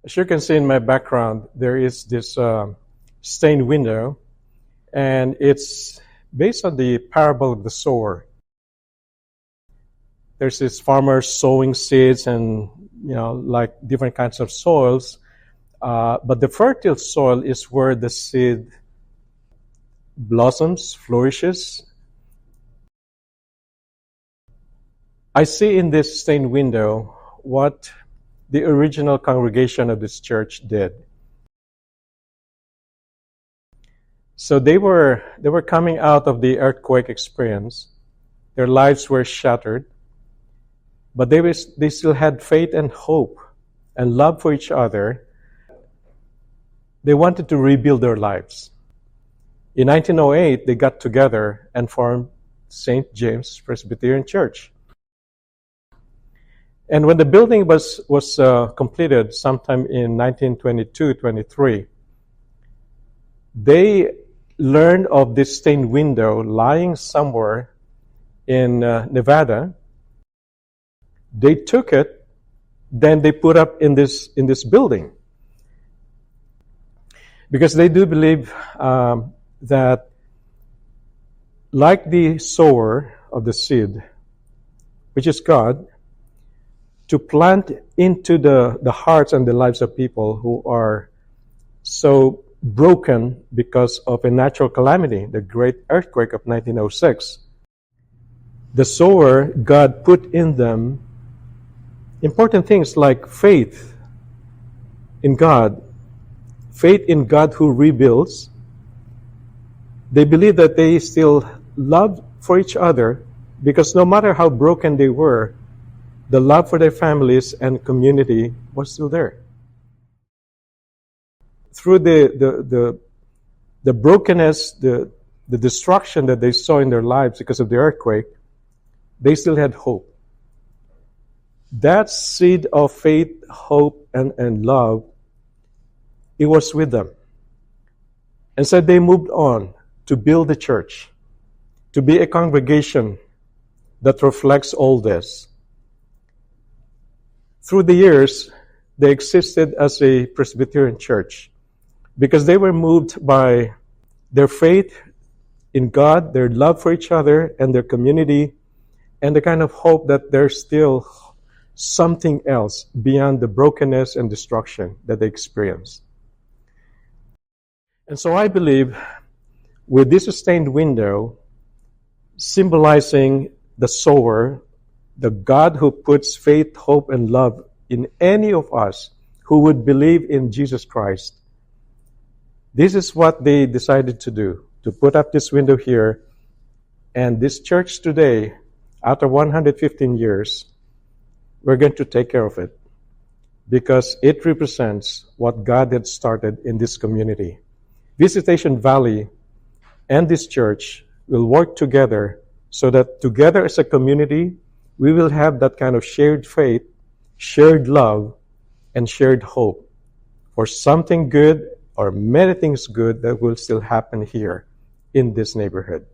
As you can see in my background, there is this stained window, and it's based on the parable of the sower. There's this farmer sowing seeds and, like different kinds of soils, but the fertile soil is where the seed blossoms, flourishes. I see in this stained window what the original congregation of this church did. So they were coming out of the earthquake experience. Their lives were shattered, but they still had faith and hope and love for each other. They wanted to rebuild their lives. In 1908, they got together and formed St. James Presbyterian Church. And when the building was completed sometime in 1922-23, they learned of this stained window lying somewhere in Nevada. They took it, then they put up in this building, because they do believe that, like the sower of the seed, which is God, to plant into the hearts and the lives of people who are so broken because of a natural calamity, the great earthquake of 1906. The sower, God put in them important things like faith in God who rebuilds. They believe that they still love for each other, because no matter how broken they were, the love for their families and community was still there. Through the brokenness, the destruction that they saw in their lives because of the earthquake, they still had hope. That seed of faith, hope, and love, it was with them. And so they moved on to build the church, to be a congregation that reflects all this. Through the years, they existed as a Presbyterian church because they were moved by their faith in God, their love for each other and their community, and the kind of hope that there's still something else beyond the brokenness and destruction that they experienced. And so I believe with this stained window symbolizing the sower, the God who puts faith, hope, and love in any of us who would believe in Jesus Christ, this is what they decided to do, to put up this window here. And this church today, after 115 years, we're going to take care of it, because it represents what God had started in this community. Visitation Valley and this church will work together so that together as a community, we will have that kind of shared faith, shared love, and shared hope for something good or many things good that will still happen here in this neighborhood.